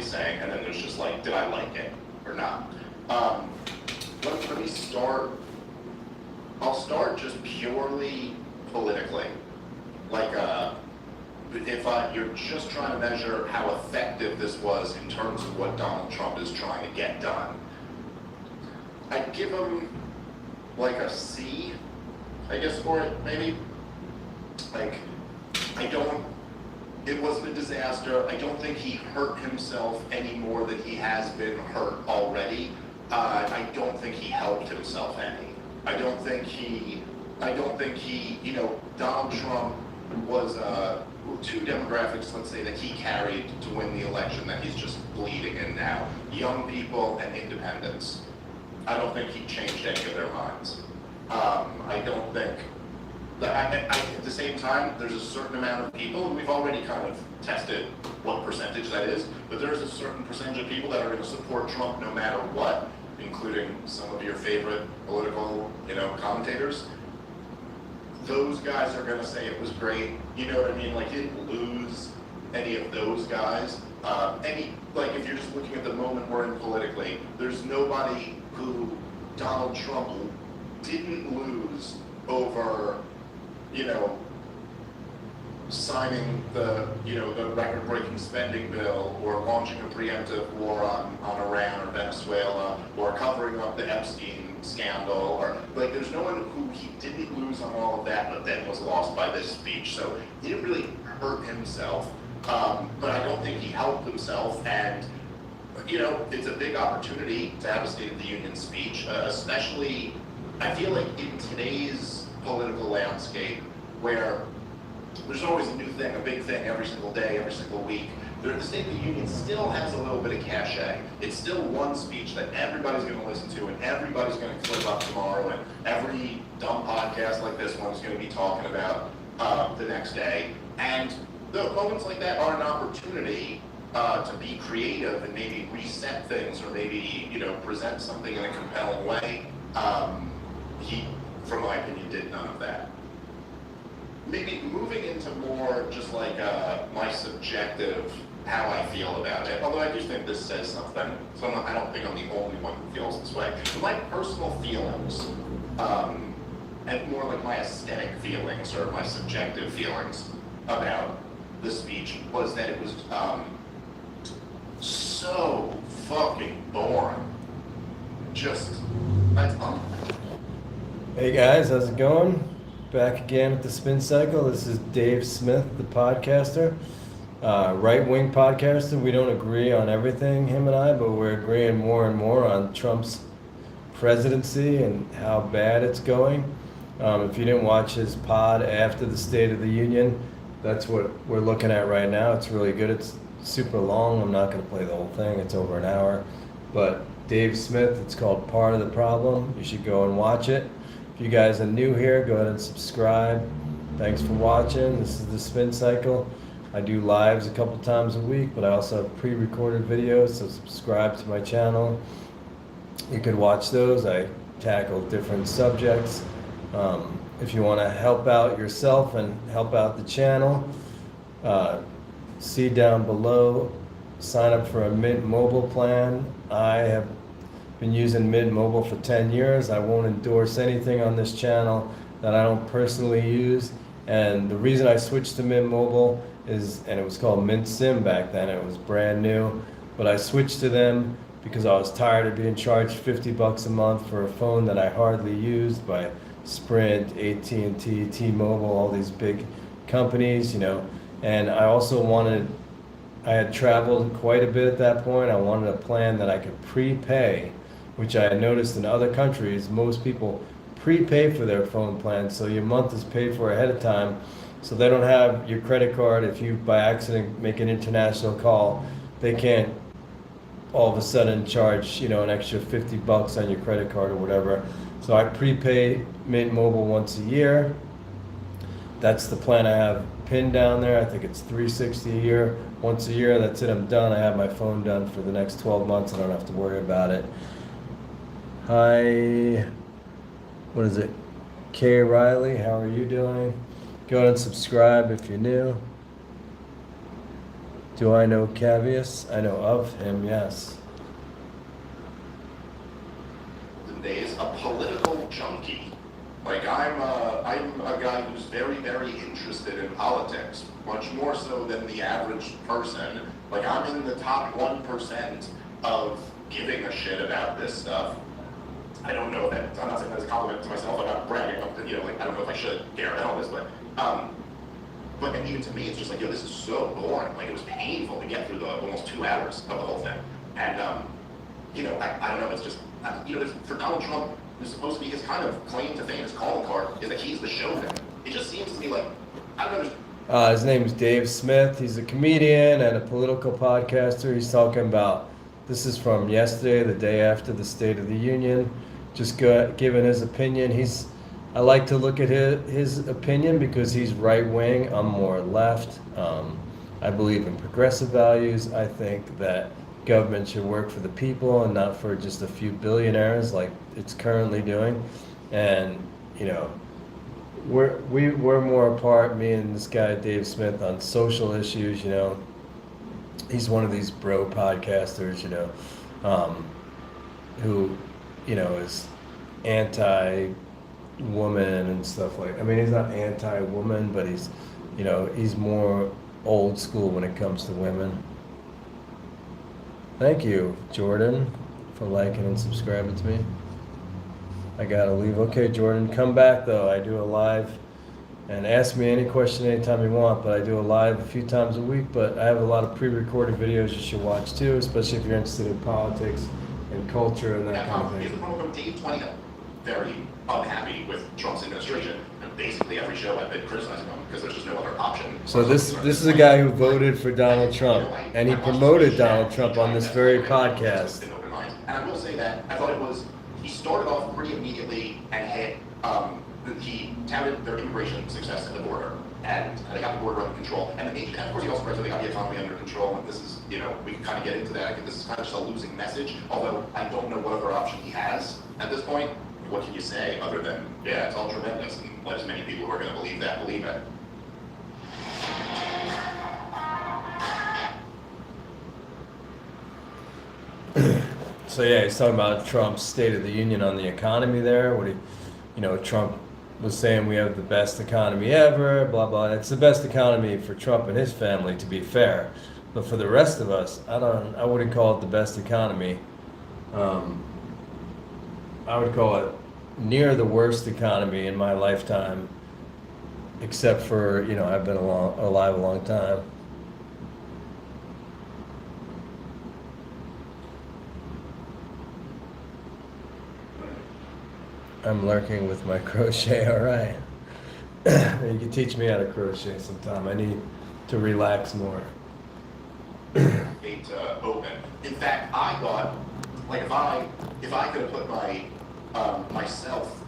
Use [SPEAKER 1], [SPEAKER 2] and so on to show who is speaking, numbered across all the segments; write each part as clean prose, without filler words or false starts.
[SPEAKER 1] he's saying, and then there's just like, did I like it or not? Let me start. I'll start just purely politically. Like, if you're just trying to measure how effective this was in terms of what Donald Trump is trying to get done, I'd give him like a C, I guess, for it, maybe. Like, it wasn't a disaster. I don't think he hurt himself any more than he has been hurt already. I don't think he helped himself any. I don't think he, Donald Trump was two demographics, let's say, that he carried to win the election that he's just bleeding in now. Young people and independents. I don't think he changed any of their minds. I don't think, at the same time, there's a certain amount of people, and we've already kind of tested what percentage that is, but there's a certain percentage of people that are going to support Trump no matter what, including some of your favorite political, commentators. Those guys are going to say it was great. You know what I mean? Like, he didn't lose any of those guys. If you're just looking at the moment we're in politically, there's nobody who Donald Trump didn't lose over, signing the record-breaking spending bill, or launching a preemptive war on Iran or Venezuela, or covering up the Epstein scandal, or there's no one who he didn't lose on all of that, but then was lost by this speech. So he didn't really hurt himself, but I don't think he helped himself. And it's a big opportunity to have a State of the Union speech, especially, I feel like, in today's political landscape, where there's always a new thing, a big thing every single day, every single week. The State of the Union still has a little bit of cachet. It's still one speech that everybody's going to listen to, and everybody's going to clip up tomorrow, and every dumb podcast like this one is going to be talking about the next day. And the moments like that are an opportunity to be creative and maybe reset things, or maybe present something in a compelling way. He, from my opinion, did none of that. Maybe moving into more just like my subjective, how I feel about it, although I do think this says something, so I don't think I'm the only one who feels this way. But my personal feelings, and more like my aesthetic feelings or my subjective feelings about the speech, was that it was so fucking boring. Just,
[SPEAKER 2] Hey guys, how's it going? Back again with the SpinCycle. This is Dave Smith, the podcaster, right-wing podcaster. We don't agree on everything, him and I, but we're agreeing more and more on Trump's presidency and how bad it's going. If you didn't watch his pod after the State of the Union, that's what we're looking at right now. It's really good. It's super long. I'm not going to play the whole thing. It's over an hour. But Dave Smith, it's called Part of the Problem. You should go and watch it. If you guys are new here, go ahead and subscribe. Thanks for watching. This is the SpinCycle. I do lives a couple times a week, but I also have pre-recorded videos, so subscribe to my channel. You could watch those. I tackle different subjects. If you want to help out yourself and help out the channel, see down below, sign up for a Mint Mobile plan. I have been using Mint Mobile for 10 years. I won't endorse anything on this channel that I don't personally use. And the reason I switched to Mint Mobile is, and it was called Mint Sim back then, it was brand new, but I switched to them because I was tired of being charged $50 a month for a phone that I hardly used by Sprint, AT&T, T-Mobile, all these big companies, And I also I had traveled quite a bit at that point. I wanted a plan that I could prepay, which I had noticed in other countries, most people prepay for their phone plans, so your month is paid for ahead of time, so they don't have your credit card. If you by accident make an international call, they can't all of a sudden charge an extra $50 on your credit card or whatever. So I prepay Mint Mobile once a year. That's the plan I have pinned down there. I think it's $360 a year. Once a year, that's it, I'm done. I have my phone done for the next 12 months. I don't have to worry about it. Hi, what is it? Kay Riley, how are you doing? Go ahead and subscribe if you're new. Do I know Cavius? I know of him, yes.
[SPEAKER 1] Days, a political junkie. Like I'm a guy who's very, very interested in politics, much more so than the average person. Like I'm in the top 1% of giving a shit about this stuff. I don't know if that, I'm not saying that as a compliment to myself, I'm not bragging, like I don't know if I should care about all this, but and even to me, it's just like, yo, this is so boring. Like it was painful to get through the almost 2 hours of the whole thing. And I don't know, it's just, for Donald Trump, who's supposed to be his kind of claim to fame, his calling card, is that he's the showman. It just seems to me like, I don't understand.
[SPEAKER 2] His name is Dave Smith. He's a comedian and a political podcaster. He's talking about, this is from yesterday, the day after the State of the Union, just giving his opinion. I like to look at his opinion because he's right wing. I'm more left. I believe in progressive values. I think that government should work for the people and not for just a few billionaires like it's currently doing. And we're more apart, me and this guy Dave Smith, on social issues. He's one of these bro podcasters, who is anti-woman and stuff like. I mean, he's not anti-woman, but he's more old school when it comes to women. Thank you, Jordan, for liking and subscribing to me. I gotta leave. Okay, Jordan, come back though. I do a live, and ask me any question anytime you want, but I do a live a few times a week, but I have a lot of pre-recorded videos you should watch too, especially if you're interested in politics and culture and that kind of thing.
[SPEAKER 1] Here's the problem from Dave 20, very unhappy with Trump's administration, and basically every show I've been criticizing him because there's just no other option.
[SPEAKER 2] So this is a guy who voted for Donald Trump, and he promoted Donald Trump on this very podcast.
[SPEAKER 1] And I will say that I thought he started off pretty immediately and he touted their immigration success at the border, and they got the border under control. And of course he also said they got the economy under control, and this is, we can kind of get into that. I think this is kind of just a losing message, although I don't know what other option he has at this point. What can you say other than, yeah, it's all tremendous, and let as many people who are going to believe that believe it.
[SPEAKER 2] So yeah, he's talking about Trump's State of the Union on the economy there. Trump was saying we have the best economy ever, blah, blah. It's the best economy for Trump and his family, to be fair. But for the rest of us, I wouldn't call it the best economy. I would call it near the worst economy in my lifetime, except for, I've been alive a long time. I'm lurking with my crochet, all right. You can teach me how to crochet sometime. I need to relax more.
[SPEAKER 1] Open. In fact, I thought, like, if I could have put myself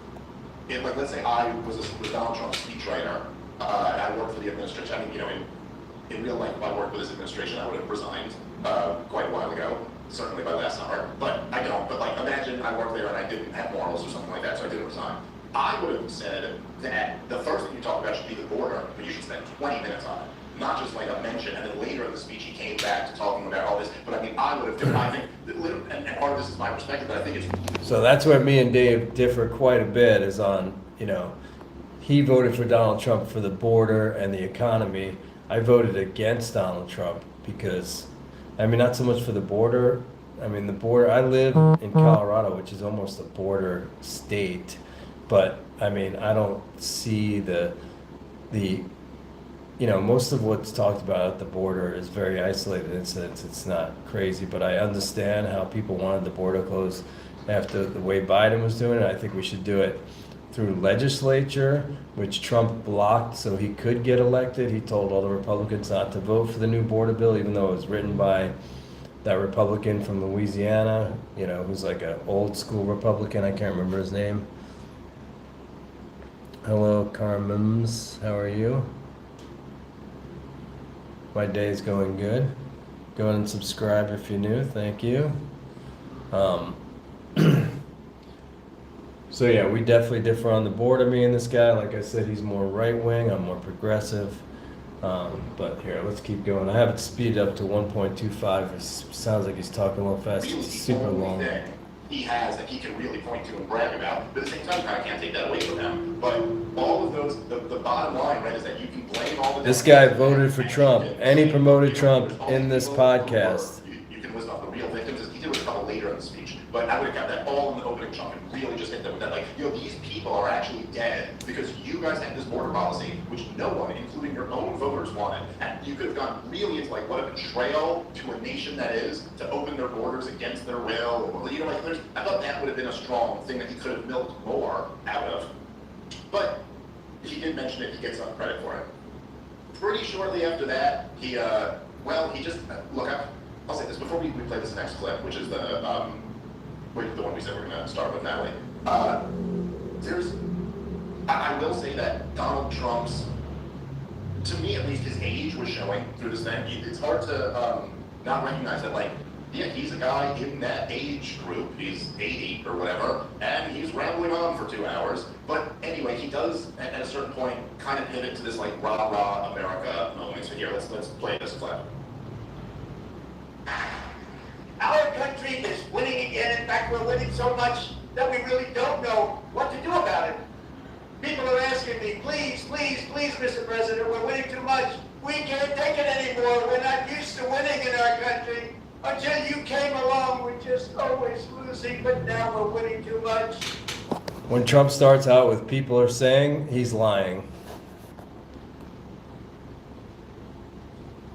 [SPEAKER 1] in, like, let's say I was Donald Trump's speechwriter, and I worked for the administration. I mean, in real life, if I worked with this administration, I would have resigned quite a while ago. Certainly by last summer, but I don't. But like, imagine I worked there and I didn't have morals or something like that, so I didn't resign. I would have said that the first thing you talk about should be the border, but you should spend 20 minutes on it, not just like a mention. And then later in the speech, he came back to talking about all this. But I mean, I would have. I think, and part of this is my perspective, but I think it's.
[SPEAKER 2] So that's where me and Dave differ quite a bit. Is on, he voted for Donald Trump for the border and the economy. I voted against Donald Trump because. Not so much for the border. The border, I live in Colorado, which is almost a border state. But, I don't see most of what's talked about at the border is very isolated incidents. It's not crazy, but I understand how people wanted the border closed after the way Biden was doing it. I think we should do it through legislature, which Trump blocked so he could get elected. He told all the Republicans not to vote for the new border bill, even though it was written by that Republican from Louisiana, who's like an old school Republican. I can't remember his name. Hello, Carmums. How are you? My day's going good. Go ahead and subscribe if you're new. Thank you. So yeah, we definitely differ on the border, me and this guy. Like I said, he's more right-wing, I'm more progressive. But here, let's keep going. I have it speeded up to 1.25. It sounds like he's talking a little fast.
[SPEAKER 1] Really,
[SPEAKER 2] It's
[SPEAKER 1] the
[SPEAKER 2] super
[SPEAKER 1] only
[SPEAKER 2] long.
[SPEAKER 1] thing he has that he can really point to and brag about, but at the same time, I can't take that away from him. But all of those, the bottom line, right, is that you can blame all the.
[SPEAKER 2] This guy voted for Trump, and he promoted Trump in this podcast.
[SPEAKER 1] You can list off the real victims. He did it a couple later in the speech, but I would have got that all in the opening chunk and really just hit them with that, like, these people are actually dead because you guys had this border policy, which no one, including your own voters, wanted. And you could have gone really into, like, what a betrayal to a nation that is to open their borders against their will. I thought that would have been a strong thing that he could have milked more out of. But he did mention it. He gets some credit for it. Pretty shortly after that, I'll say this before we play this next clip, which is the one we said we're going to start with, Natalie. I will say that Donald Trump's, to me at least, his age was showing through this thing. It's hard to not recognize that, like, yeah, he's a guy in that age group. He's 80 or whatever, and he's rambling on for 2 hours. But anyway, he does, at a certain point, kind of pivot to this, like, rah-rah America moment. So here, let's play this clip.
[SPEAKER 3] Our country is winning again. In fact, we're winning so much that we really don't know what to do about it. People are asking me, please, please, please, Mr. President, we're winning too much. We can't take it anymore. We're not used to winning in our country. Until you came along, we're just always losing, but now we're winning too much.
[SPEAKER 2] When Trump starts out with people are saying, he's lying.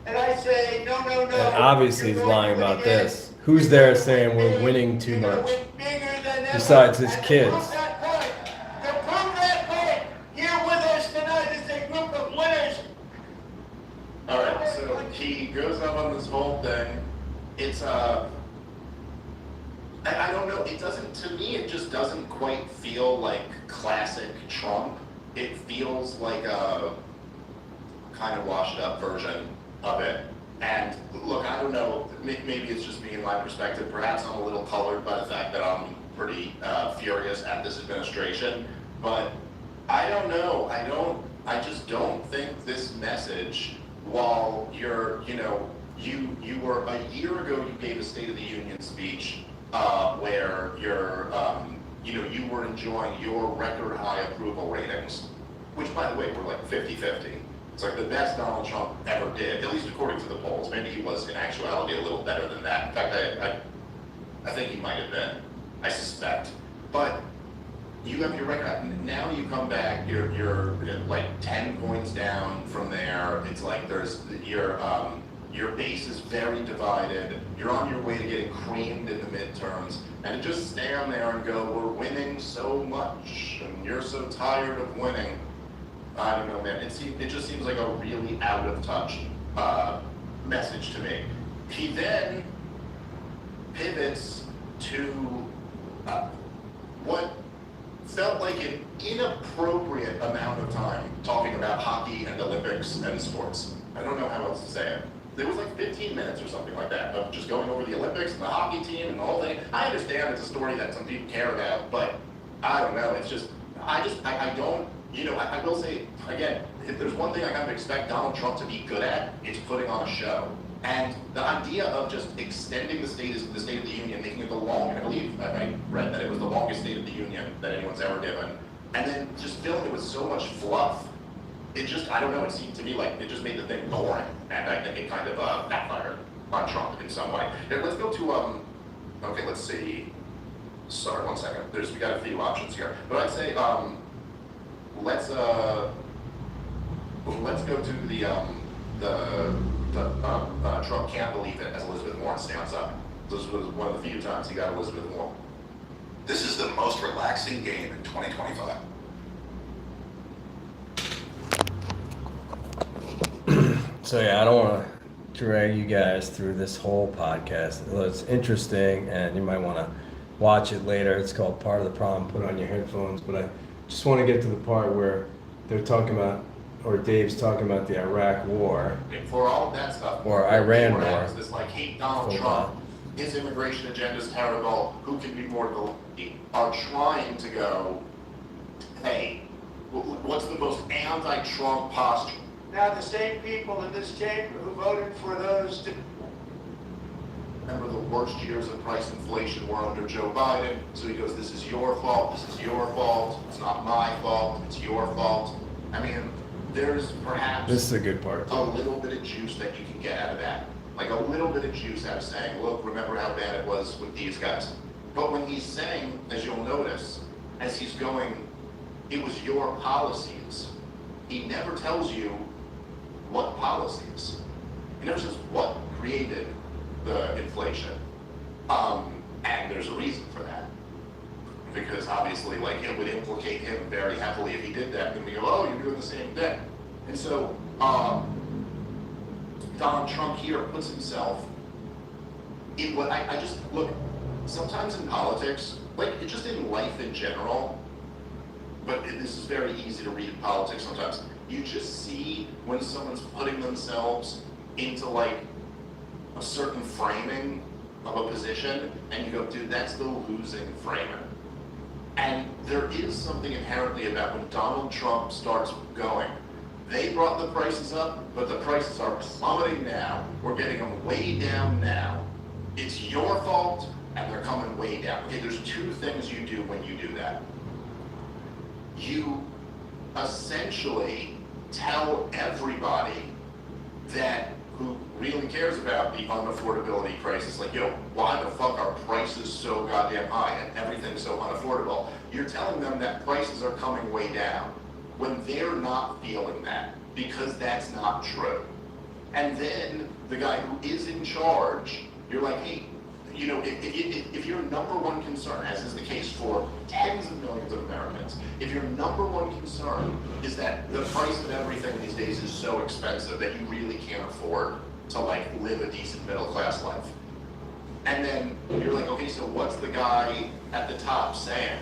[SPEAKER 3] And I say, no, no, no.
[SPEAKER 2] And obviously he's lying about this. Who's there saying we're winning too much? Besides his kids.
[SPEAKER 3] To prove that point, here with us tonight is a group of winners.
[SPEAKER 1] All right, so he goes up on this whole thing. It's I don't know. It doesn't. To me, it just doesn't quite feel like classic Trump. It feels like a kind of washed up version of it. And look, I don't know. Maybe it's just me in my perspective. Perhaps I'm a little colored by the fact that I'm pretty furious at this administration. But I don't know. I just don't think this message. While you're, you were a year ago, you gave a State of the Union speech where you were enjoying your record high approval ratings, which, by the way, were like 50-50. It's like the best Donald Trump ever did, at least according to the polls. Maybe he was, in actuality, a little better than that. In fact, I think he might have been. I suspect. But you have your record. Now you come back, you're like 10 points down from there. It's like your base is very divided. You're on your way to getting creamed in the midterms, and to just stand there and go, we're winning so much, and you're so tired of winning. I don't know, man. It just seems like a really out of touch message to me. He then pivots to what felt like an inappropriate amount of time talking about hockey and Olympics and sports. I don't know how else to say it. There was like 15 minutes or something like that of just going over the Olympics and the hockey team and the whole thing. I understand it's a story that some people care about, but I don't know. It's just, I don't, I will say, again, if there's one thing I kind of expect Donald Trump to be good at, it's putting on a show. And the idea of just extending the State of the Union, making it the longest, I believe I read that it was the longest State of the Union that anyone's ever given, and then just filling it with so much fluff, it just, I don't know, it seemed to me like it just made the thing boring, and I think it kind of backfired on Trump in some way. Here, let's go to, okay, let's see. Sorry, 1 second. We got a few options here. But I'd say, let's go to the Trump can't believe it as Elizabeth Warren stands up. This was one of the few times he got Elizabeth Warren.
[SPEAKER 4] This is the most relaxing game in 2025.
[SPEAKER 2] So yeah, I don't want to drag you guys through this whole podcast. It's interesting, and you might want to watch it later. It's called Part of the Problem. Put on your headphones. But I just want to get to the part where they're talking about, or Dave's talking about the Iraq War.
[SPEAKER 1] And for all of that stuff,
[SPEAKER 2] or Iran War.
[SPEAKER 1] This like hate Donald Trump. His immigration agenda is terrible. Who can be more guilty? Are trying to go, hey, what's the most anti-Trump posture?
[SPEAKER 3] Now, the same people in this chamber who voted for those
[SPEAKER 1] Remember the worst years of price inflation were under Joe Biden. So he goes, this is your fault, this is your fault, it's not my fault, it's your fault. I mean, there's perhaps
[SPEAKER 2] This is a good part.
[SPEAKER 1] a little bit of juice that you can get out of that. Like a little bit of juice out of saying, look, remember how bad it was with these guys. But when he's saying, as you'll notice, as he's going, it was your policies, he never tells you what policies. He never says what created the inflation. And there's a reason for that. Because obviously, like, it would implicate him very heavily if he did that. And we go, oh, you're doing the same thing. And so, Donald Trump here puts himself in what I just, look, sometimes in politics, like, just in life in general, but this is very easy to read in politics sometimes, you just see when someone's putting themselves into, like, a certain framing of a position, and you go, dude, that's the losing framing. And there is something inherently about when Donald Trump starts going, they brought the prices up, but the prices are plummeting now. We're getting them way down now. It's your fault, and they're coming way down. Okay, there's two things you do when you do that. You essentially tell everybody that who really cares about the unaffordability crisis, like, yo, why the fuck are prices so goddamn high and everything's so unaffordable? You're telling them that prices are coming way down when they're not feeling that, because that's not true. And then the guy who is in charge, you're like, hey, you know, if your number one concern, as is the case for tens of millions of Americans, if your number one concern is that the price of everything these days is so expensive that you really can't afford to, like, live a decent middle class life, and then you're like, okay, so what's the guy at the top saying?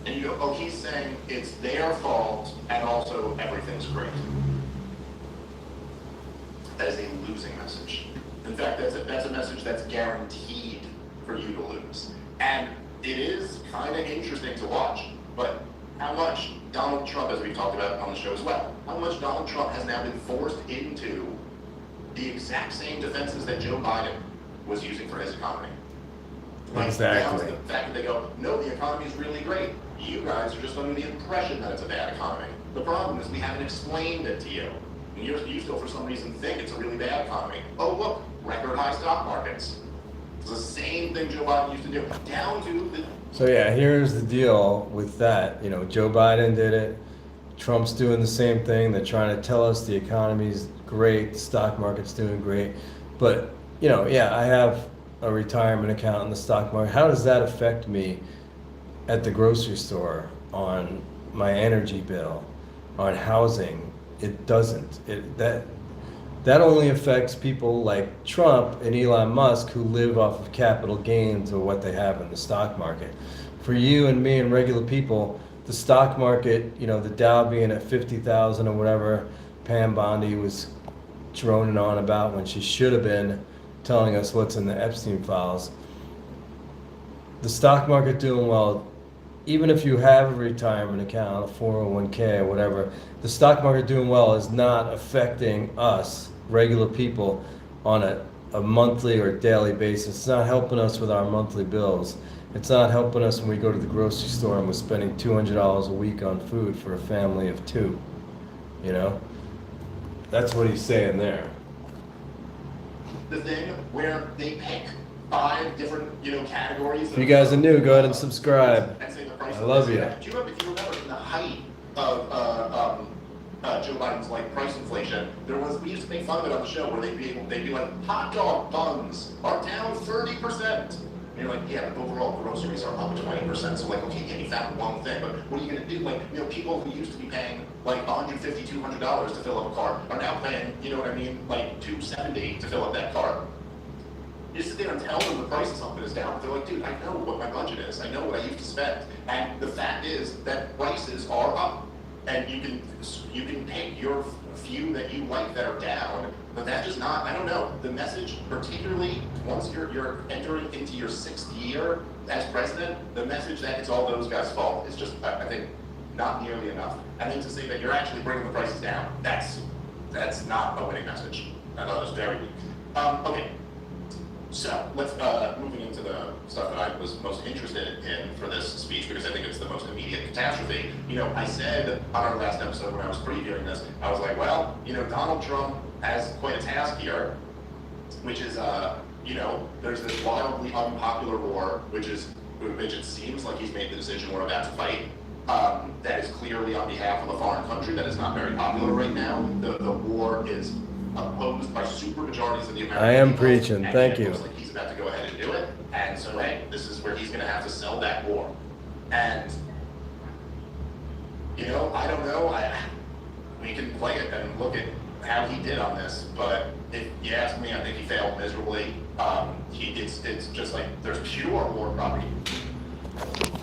[SPEAKER 1] And you go, oh, he's saying it's their fault and also everything's great. That is a losing message. In fact, that's a message that's guaranteed for you to lose. And it is kind of interesting to watch, but how much Donald Trump, as we talked about on the show as well, how much Donald Trump has now been forced into the exact same defenses that Joe Biden was using for his economy. Like,
[SPEAKER 2] Exactly.
[SPEAKER 1] down to the fact that they go, no, the economy is really great. You guys are just under the impression that it's a bad economy. The problem is we haven't explained it to you. And you still, for some reason, think it's a really bad economy. Oh, look, record high stock markets. It's the same thing Joe Biden used to do. Down to the...
[SPEAKER 2] So yeah, here's the deal with that. You know, Joe Biden did it. Trump's doing the same thing. They're trying to tell us the economy's great, the stock market's doing great. But, you know, yeah, I have a retirement account in the stock market. How does that affect me at the grocery store, on my energy bill, on housing? It doesn't. That only affects people like Trump and Elon Musk, who live off of capital gains or what they have in the stock market. For you and me and regular people, the stock market, you know, the Dow being at 50,000 or whatever Pam Bondi was droning on about when she should have been telling us what's in the Epstein files. The stock market doing well, even if you have a retirement account, a 401k or whatever, the stock market doing well is not affecting us, regular people, on a monthly or daily basis. It's not helping us with our monthly bills. It's not helping us when we go to the grocery store and we're spending $200 a week on food for a family of two. You know? That's what he's saying there.
[SPEAKER 1] The thing where they pick 5 different, you know, categories.
[SPEAKER 2] If you guys are new, go ahead and subscribe.
[SPEAKER 1] And say the price
[SPEAKER 2] I
[SPEAKER 1] of
[SPEAKER 2] love
[SPEAKER 1] this.
[SPEAKER 2] you.
[SPEAKER 1] Do you remember in the height of Joe Biden's, like, price inflation, we used to make fun of it on the show where they'd be like, hot dog buns are down 30%. And you're like, yeah, but overall groceries are up 20%. So, like, okay, yeah, you found one thing, but what are you gonna do? Like, you know, people who used to be paying like $150, $200 to fill up a car are now paying, you know what I mean, like $270 to fill up that car. You sit there and tell them the price of something is down. They're like, dude, I know what my budget is. I know what I used to spend. And the fact is that prices are up. And you can pick your few that you like that are down, but that's just not, I don't know, the message, particularly once you're entering into your 6th year as president, the message that it's all those guys' fault is just, I think, not nearly enough. And then to say that you're actually bringing the prices down, that's That's not a winning message. I thought it was very weak. Okay, so let's moving into the stuff that I was most interested in for this speech because I think it's the most immediate catastrophe. You know, I said on our last episode when I was previewing this, I was like, well, you know, Donald Trump has quite a task here, which is, you know, there's this wildly unpopular war, which it seems like he's made the decision we're about to fight. That is clearly on behalf of a foreign country that is not very popular right now. The war is opposed by supermajorities of the American
[SPEAKER 2] I am
[SPEAKER 1] people,
[SPEAKER 2] preaching.
[SPEAKER 1] and
[SPEAKER 2] Thank
[SPEAKER 1] it
[SPEAKER 2] you.
[SPEAKER 1] looks like he's about to go ahead and do it. And so, hey, this is where he's going to have to sell that war. And, you know, I don't know. We can play it and look at how he did on this, but if you ask me, I think he failed miserably. It's just like there's pure war propaganda.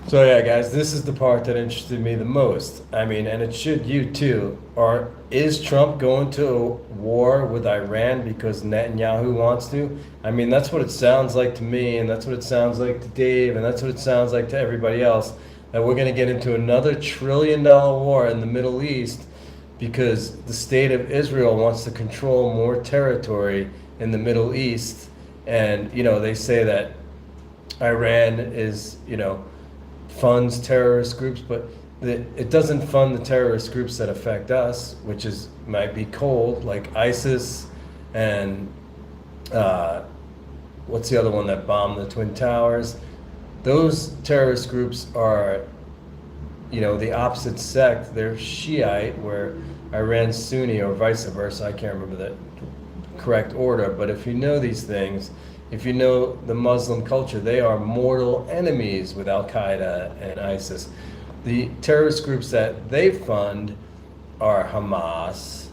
[SPEAKER 2] So yeah, guys, this is the part that interested me the most. I mean, and it should you too. Is Trump going to war with Iran because Netanyahu wants to? I mean, that's what it sounds like to me, and that's what it sounds like to Dave, and that's what it sounds like to everybody else, that we're going to get into another $1 trillion war in the Middle East because the state of Israel wants to control more territory in the Middle East. And, you know, they say that Iran is, you know, funds terrorist groups, but it doesn't fund the terrorist groups that affect us, which might be cold, like ISIS and what's the other one that bombed the Twin Towers? Those terrorist groups are, you know, the opposite sect. They're Shiite, where Iran's Sunni, or vice versa. I can't remember the correct order, but if you know these things, if you know the Muslim culture, they are mortal enemies with Al-Qaeda and ISIS. The terrorist groups that they fund are Hamas,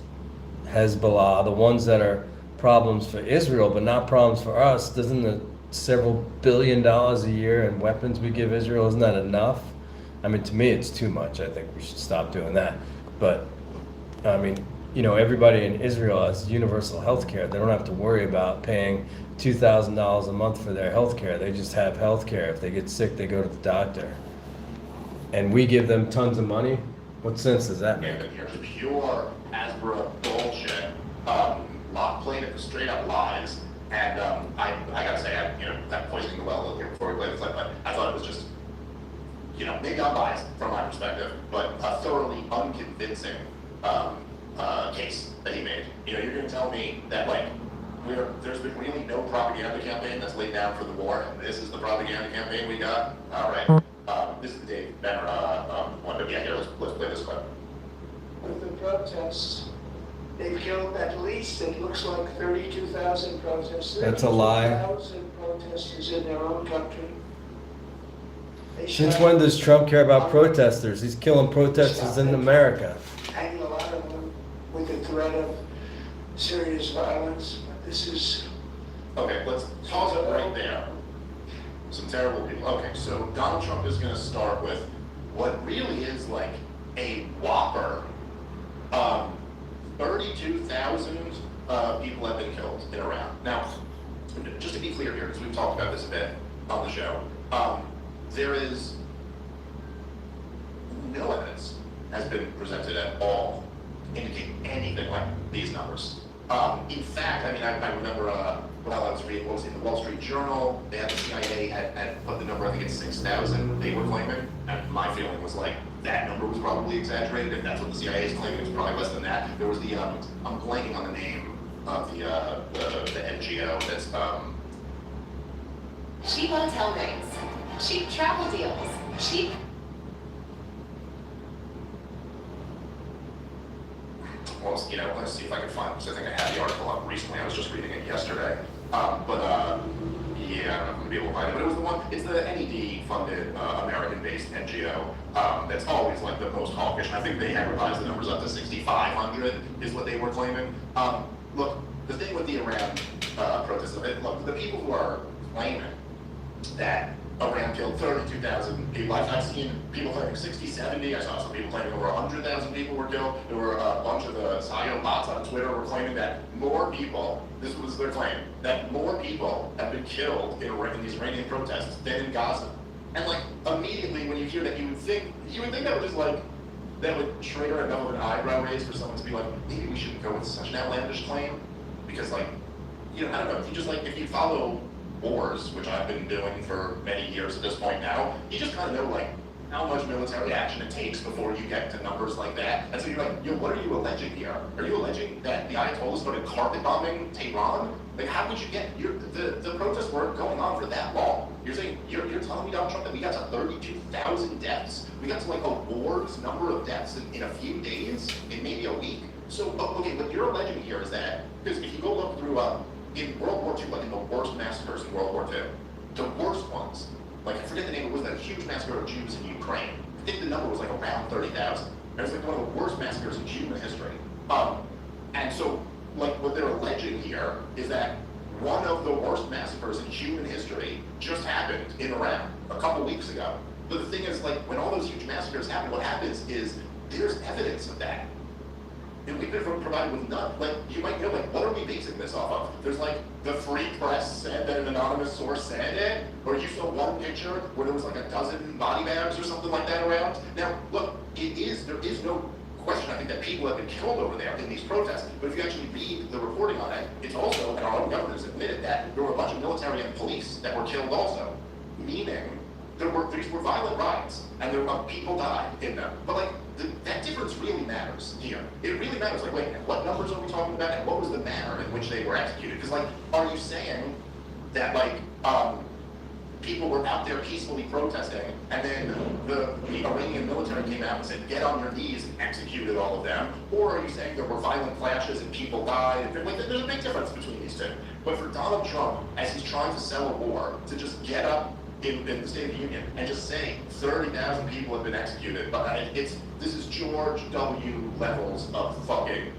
[SPEAKER 2] Hezbollah, the ones that are problems for Israel, but not problems for us. Doesn't the several $1 billion a year in weapons we give Israel, isn't that enough? I mean, to me, it's too much. I think we should stop doing that. But, I mean, you know, everybody in Israel has universal health care. They don't have to worry about paying $2,000 a month for their health care. They just have health care. If they get sick, they go to the doctor. And we give them tons of money? What sense does that make?
[SPEAKER 1] And here's pure Asbra bullshit. Plain straight up lies. And I gotta say, you know, that poisoning the well a little here before we play the clip, but I thought it was just, you know, maybe I'm biased from my perspective, but a thoroughly unconvincing case that he made. You know, you're going to tell me that, like, there's been really no propaganda campaign that's laid down for the war, and this is the propaganda campaign we got? All right. This is the Dave Benner one, but yeah, here, let's play this clip.
[SPEAKER 5] With the protests, they've killed at least, it looks like 32,000 protesters.
[SPEAKER 2] That's a lie.
[SPEAKER 5] 32,000 protesters in their own country.
[SPEAKER 2] Since when does Trump care about protesters? He's killing protesters in America.
[SPEAKER 5] Hanging a lot of them with the threat of serious violence. But this is...
[SPEAKER 1] Okay, let's pause it right there. Some terrible people. Okay, so Donald Trump is going to start with what really is like a whopper. 32,000 people have been killed in Iran. Now, just to be clear here, because we've talked about this a bit on the show, there is no evidence has been presented at all indicating anything like these numbers. In fact, I mean, I remember when I was reading what was in the Wall Street Journal, they had the CIA had put the number, I think it's 6,000 they were claiming, and my feeling was like, that number was probably exaggerated. If that's what the CIA is claiming, it was probably less than that. There was the, I'm blanking on the name of the NGO that's,
[SPEAKER 6] Cheap hotel rates, cheap travel deals, cheap...
[SPEAKER 1] well, you know, let's see if I can find, because I think I had the article up recently. I was just reading it yesterday. Yeah, I'm not going to be able to find it. But it was the one, it's the NED-funded American-based NGO that's always like the most hawkish. And I think they advertised the numbers up to 6,500 is what they were claiming. Look, the thing with the Iran protests, look, the people who are claiming that Iran killed 32,000 people. I've seen people claiming 60, 70. I saw some people claiming over 100,000 people were killed. There were a bunch of the Scion bots on Twitter were claiming that more people, this was their claim, that more people have been killed in these Iranian protests than in Gaza. And like immediately when you hear that, you would think that was just like that would trigger enough of an eyebrow raise for someone to be like, maybe we shouldn't go with such an outlandish claim? Because like, you know, I don't know, if you just like, if you follow wars, which I've been doing for many years at this point now, you just kind of know like how much military action it takes before you get to numbers like that. And so you're like, yo, what are you alleging here? Are you alleging that the Ayatollah started carpet bombing Tehran? Like, how would you get, the protests weren't going on for that long. You're saying, you're telling me, Donald Trump, that we got to 32,000 deaths? We got to like a war's number of deaths in a few days, in maybe a week? So, okay, what you're alleging here is that, because if you go look through, in World War II, like in the worst massacres in World War II, the worst ones, like I forget the name, it was that huge massacre of Jews in Ukraine. I think the number was like around 30,000. It was like one of the worst massacres in human history. And so, like what they're alleging here is that one of the worst massacres in human history just happened in Iran a couple weeks ago. But the thing is, like, when all those huge massacres happen, what happens is there's evidence of that. And we've been provided with none. Like, you might know, like, what are we basing this off of? There's like, the Free Press said that an anonymous source said it, or you saw one picture where there was like a dozen body bags or something like that around. Now, look, there is no question, I think, that people have been killed over there in these protests, but if you actually read the reporting on it, it's also, and our own governors admitted that, there were a bunch of military and police that were killed also, meaning these were violent riots, and people died in them. But like, that difference really matters here. It really matters. Like, wait, what numbers are we talking about, and what was the manner in which they were executed? Because like, are you saying that like, people were out there peacefully protesting, and then the Iranian military came out and said, get on your knees, and executed all of them? Or are you saying there were violent clashes and people died? Like, there's a big difference between these two. But for Donald Trump, as he's trying to sell a war, to just get up in the State of the Union and just say 30,000 people have been executed, but this is George W. levels of fucking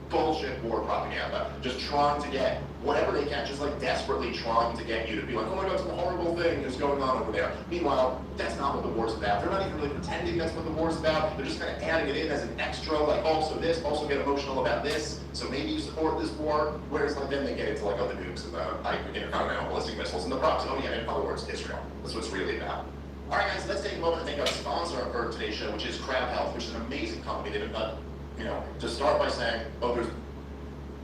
[SPEAKER 1] bullshit war propaganda, just trying to get whatever they can, just like desperately trying to get you to be like, oh my god, some horrible thing is going on over there. Meanwhile, that's not what the war's about. They're not even really pretending that's what the war's about. They're just kind of adding it in as an extra, like also this, also get emotional about this, so maybe you support this war. Whereas like then they get into like, oh, the nukes and the intercontinental ballistic missiles and the props. Oh yeah, in other words, Israel. That's what it's really about. All right, guys, let's take a moment to thank our sponsor for today's show, which is Crab Health, which is an amazing company. They've to start by saying, oh, there's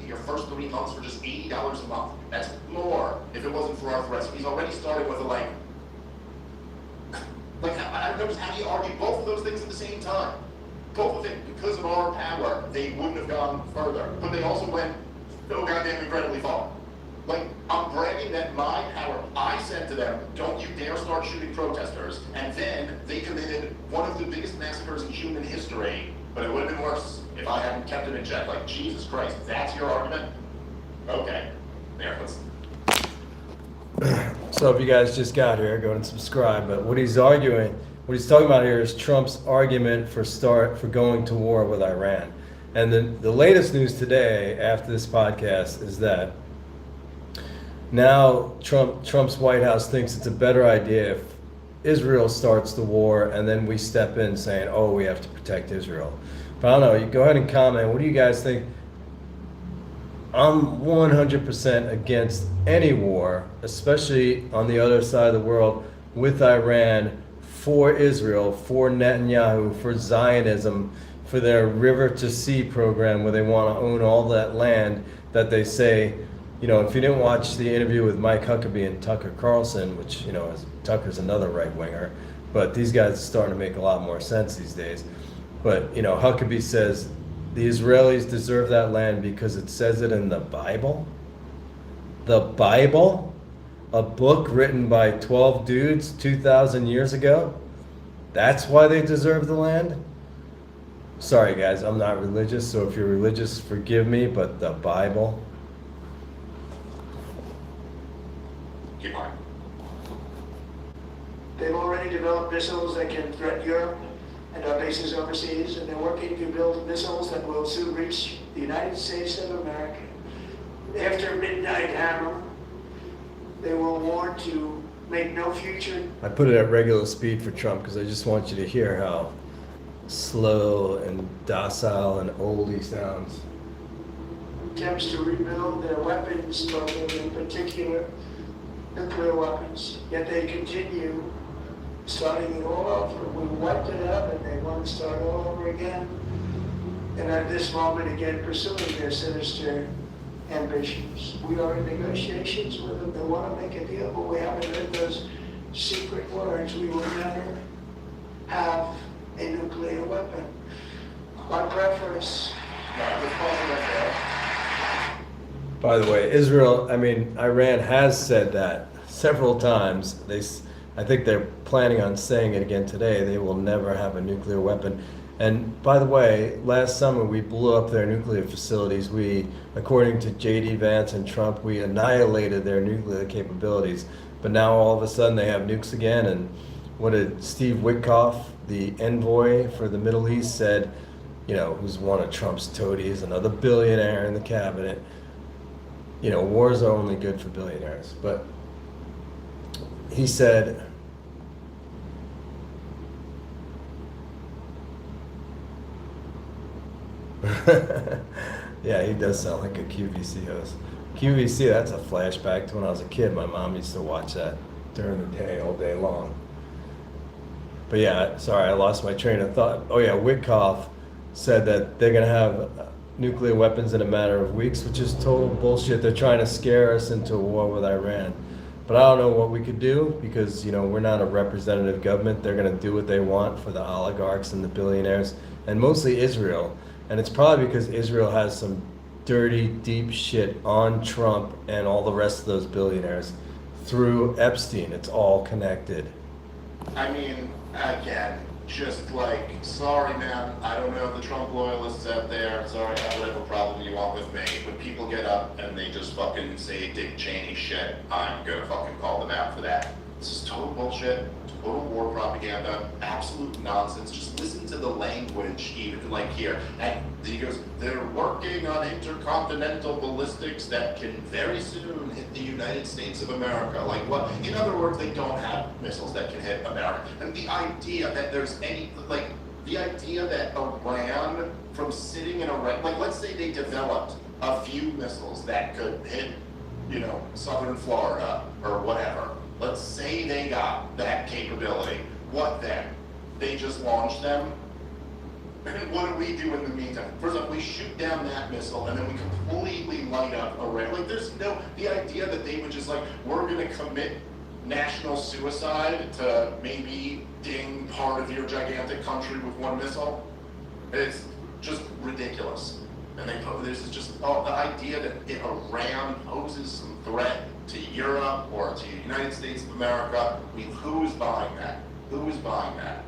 [SPEAKER 1] your first 3 months for just $80 a month. That's more if it wasn't for our threats. He's already started with a like I don't know, how do you argue both of those things at the same time? Both of them, because of our power, they wouldn't have gone further. But they also went so goddamn incredibly far. Like, I'm bragging that my power, I said to them, don't you dare start shooting protesters. And then they committed one of the biggest massacres in human history, but it would have been worse if I hadn't kept them in check. Like, Jesus Christ, that's your argument? Okay. There, let's...
[SPEAKER 2] So if you guys just got here, go and subscribe. But what he's talking about here is Trump's argument for going to war with Iran. And the latest news today after this podcast is that now Trump's White House thinks it's a better idea if Israel starts the war and then we step in saying, oh, we have to protect Israel. But I don't know, you go ahead and comment. What do you guys think? I'm 100% against any war, especially on the other side of the world with Iran, for Israel, for Netanyahu, for Zionism, for their river to sea program where they want to own all that land that they say, you know, if you didn't watch the interview with Mike Huckabee and Tucker Carlson, which, you know, Tucker's another right winger, but these guys are starting to make a lot more sense these days. But, you know, Huckabee says the Israelis deserve that land because it says it in the Bible. The Bible? A book written by 12 dudes 2,000 years ago? That's why they deserve the land? Sorry, guys, I'm not religious, so if you're religious, forgive me, but the Bible?
[SPEAKER 1] Keep on.
[SPEAKER 5] They've already developed missiles that can threaten Europe and our bases overseas, and they're working to build missiles that will soon reach the United States of America. After Midnight Hammer, they will warn to make no future.
[SPEAKER 2] I put it at regular speed for Trump because I just want you to hear how slow and docile and old he sounds.
[SPEAKER 5] Attempts to rebuild their weapons program, in particular nuclear weapons, yet they continue starting it all over. We wiped it out and they want to start all over again. And at this moment, again, pursuing their sinister ambitions. We are in negotiations with them. They want to make a deal, but we haven't heard those secret words. We will never have a nuclear weapon. My preference.
[SPEAKER 2] By the way, Iran has said that several times. I think they're planning on saying it again today. They will never have a nuclear weapon. And by the way, last summer we blew up their nuclear facilities. According to J.D. Vance and Trump, we annihilated their nuclear capabilities. But now all of a sudden they have nukes again. And what did Steve Witkoff, the envoy for the Middle East, said, who's one of Trump's toadies, another billionaire in the cabinet. Wars are only good for billionaires. But he said, yeah, he does sound like a QVC host. QVC, that's a flashback to when I was a kid. My mom used to watch that during the day, all day long. But yeah, sorry, I lost my train of thought. Oh yeah, Witkoff said that they're going to have nuclear weapons in a matter of weeks, which is total bullshit. They're trying to scare us into a war with Iran. But I don't know what we could do because, we're not a representative government. They're going to do what they want for the oligarchs and the billionaires, and mostly Israel. And it's probably because Israel has some dirty, deep shit on Trump and all the rest of those billionaires through Epstein. It's all connected.
[SPEAKER 1] Again, just sorry man, I don't know the Trump loyalists out there, sorry, have whatever problem you want with me. When people get up and they just fucking say Dick Cheney shit, I'm gonna fucking call them out for that. This is total bullshit, total war propaganda, absolute nonsense. Just listen to the language, even here. And he goes, they're working on intercontinental ballistics that can very soon hit the United States of America. What? In other words, they don't have missiles that can hit America. And the idea that there's the idea that Iran, from sitting in Iran, let's say they developed a few missiles that could hit, southern Florida or whatever. Let's say they got that capability. What then? They just launch them? And what do we do in the meantime? First off, we shoot down that missile and then we completely light up Iran. The idea that they would just we're gonna commit national suicide to maybe ding part of your gigantic country with one missile. It's just ridiculous. And this is just the idea that if Iran poses some threat to Europe or to the United States of America, who's buying that? Who's buying that?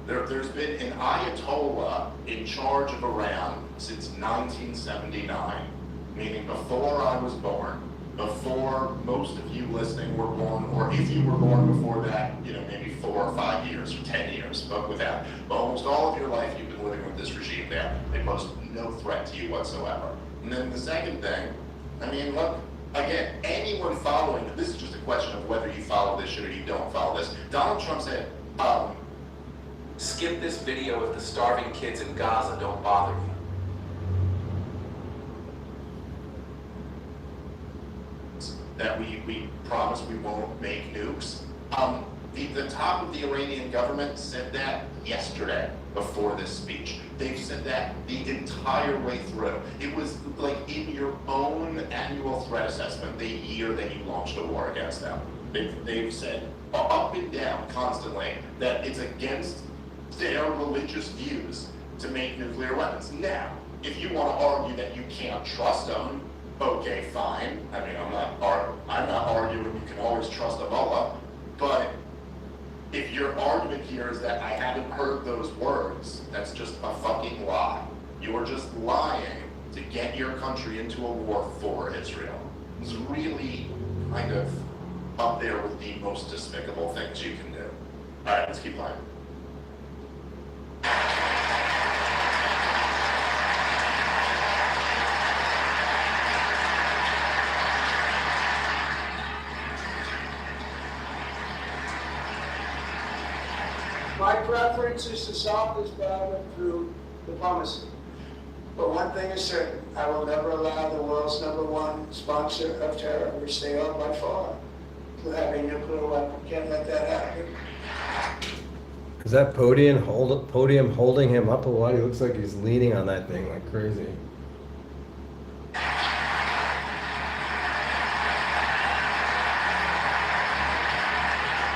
[SPEAKER 1] There's been an Ayatollah in charge of Iran since 1979, meaning before I was born, before most of you listening were born, or if you were born before that, maybe 4 or 5 years or 10 years, but almost all of your life you've been living with this regime there. They pose no threat to you whatsoever. And then the second thing, look, again, anyone following, this is just a question of whether you follow this shit or you don't follow this. Donald Trump said,
[SPEAKER 7] skip this video if the starving kids in Gaza don't bother you.
[SPEAKER 1] that we promise we won't make nukes. The top of the Iranian government said that yesterday before this speech. They've said that the entire way through. It was in your own annual threat assessment the year that you launched a war against them. They've said up and down constantly that it's against their religious views to make nuclear weapons. Now, if you want to argue that you can't trust them, okay, fine. I'm not arguing you can always trust a mullah, but if your argument here is that I haven't heard those words, that's just a fucking lie. You are just lying to get your country into a war for Israel. It's really kind of up there with the most despicable things you can do. All right, let's keep playing.
[SPEAKER 5] My preference is to solve this problem through diplomacy. But one thing is certain, I will never allow the world's #1 sponsor of terror, which they are by far, to have a nuclear weapon. Can't let that happen.
[SPEAKER 2] Is that podium holding him up a lot? He looks like he's leaning on that thing like crazy.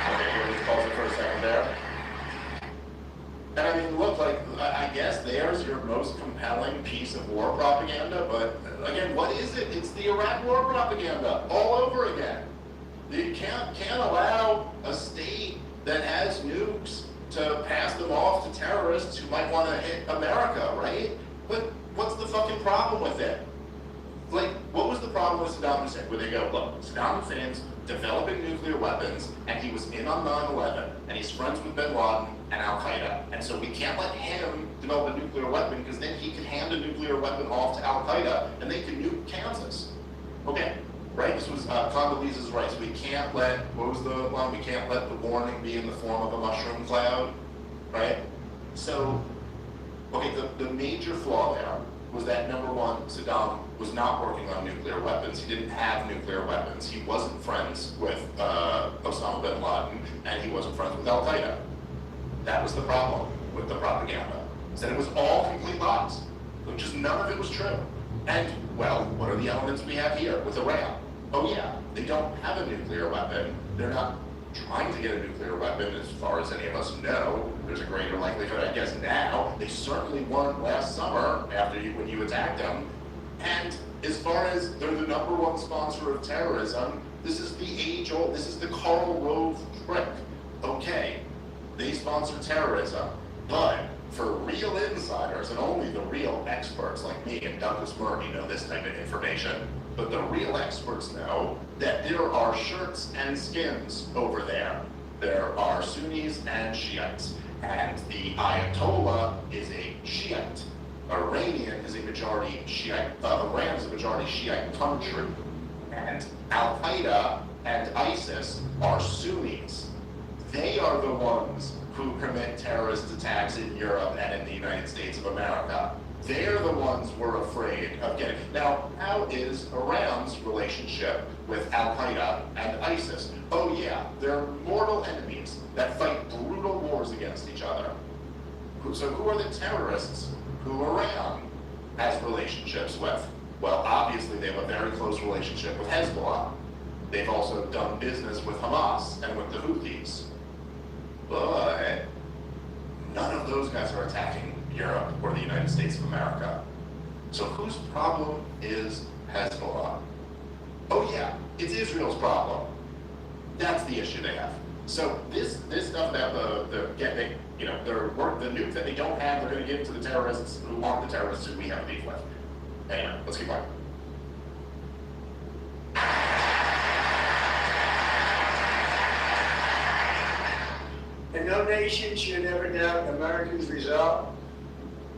[SPEAKER 1] Okay, here we pause it for a second there. And I mean, look, like, I guess there's your most compelling piece of war propaganda, but again, what is it? It's the Iraq war propaganda all over again. You can't allow a state that has nukes to pass them off to terrorists who might want to hit America, right? But what's the fucking problem with it? Like, what was the problem with Saddam Hussein? Where they go, look, Saddam Hussein's developing nuclear weapons, and he was in on 9/11, and he's friends with Bin Laden and Al Qaeda, and so we can't let him develop a nuclear weapon because then he could hand a nuclear weapon off to Al Qaeda, and they could nuke Kansas. Okay, right? This was Condoleezza's rights. We can't let, what was the one? We can't let the warning be in the form of a mushroom cloud, right? So, okay, the major flaw there was that, number one, Saddam was not working on nuclear weapons. He didn't have nuclear weapons. He wasn't friends with Osama bin Laden, and he wasn't friends with Al Qaeda. That was the problem with the propaganda. Is that it was all complete lies. Just none of it was true. And, well, what are the elements we have here with Iran? Oh yeah, they don't have a nuclear weapon. They're not trying to get a nuclear weapon, as far as any of us know. There's a greater likelihood, I guess, now. They certainly weren't last summer when you attacked them. And as far as they're the number one sponsor of terrorism, this is the age-old, this is the Karl Rove trick. Okay, they sponsor terrorism, but for real insiders, and only the real experts like me and Douglas Murray know this type of information, but the real experts know that there are shirts and skins over there. There are Sunnis and Shiites, and the Ayatollah is a Shiite. Iranian is a majority Shiite, Iran is a majority Shiite country, and Al-Qaeda and ISIS are Sunnis. They are the ones who commit terrorist attacks in Europe and in the United States of America. They're the ones we're afraid of getting. Now, how is Iran's relationship with Al-Qaeda and ISIS? Oh yeah, they're mortal enemies that fight brutal wars against each other. So who are the terrorists who Iran has relationships with? Well, obviously they have a very close relationship with Hezbollah. They've also done business with Hamas and with the Houthis. But none of those guys are attacking Europe or the United States of America. So whose problem is Hezbollah? Oh yeah, it's Israel's problem. That's the issue they have. So this stuff about the nuke that they don't have, they're going to give to the terrorists who aren't the terrorists who we have beef with. Anyway, let's keep going.
[SPEAKER 5] And no nation should ever doubt America's resolve.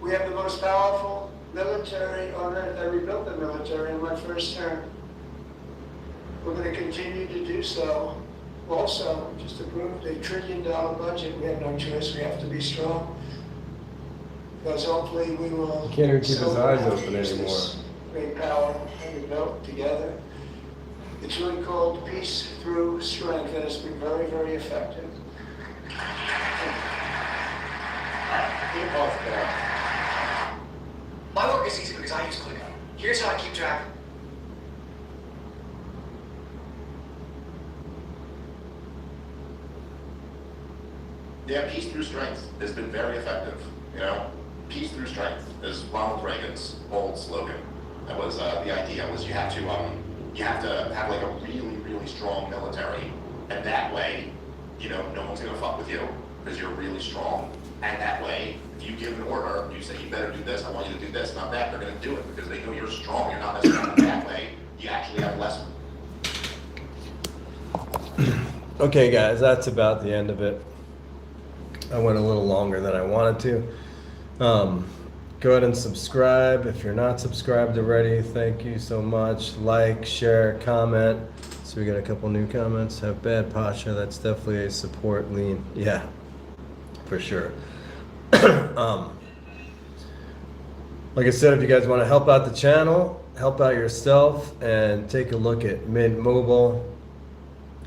[SPEAKER 5] We have the most powerful military on earth. I rebuilt the military in my first term. We're going to continue to do so. Also, just approved $1 trillion budget. We have no choice. We have to be strong. Because hopefully we will.
[SPEAKER 2] Can't even keep his eyes open anymore.
[SPEAKER 5] Great power that we built together. It's really called Peace Through Strength, and it's been very, very effective.
[SPEAKER 3] My work is easy because I use ClickUp. Here's how I keep track.
[SPEAKER 1] Yeah, peace through strength has been very effective. You know, peace through strength is Ronald Reagan's old slogan. That was the idea was you have to have like a really, really strong military, and that way, no one's gonna fuck with you because you're really strong. And that way, if you give an order, you say you better do this, I want you to do this, not that, they're gonna do it because they know you're strong. You're not necessarily that way. You actually have less.
[SPEAKER 2] Okay, guys, that's about the end of it. I went a little longer than I wanted to. Go ahead and subscribe if you're not subscribed already. Thank you so much. Like, share, comment. So we got a couple new comments. Have bad posture. That's definitely a support lean. Yeah, for sure. Like I said, if you guys want to help out the channel, help out yourself, and take a look at Mint Mobile.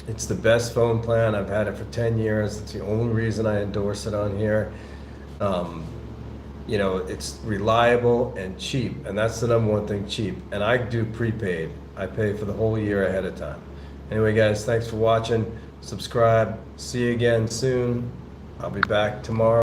[SPEAKER 2] It's the best phone plan. I've had it for 10 years. It's the only reason I endorse it on here. You know, it's reliable and cheap, and that's the number one thing, cheap. And I do prepaid. I pay for the whole year ahead of time. Anyway, guys, thanks for watching. Subscribe. See you again soon. I'll be back tomorrow.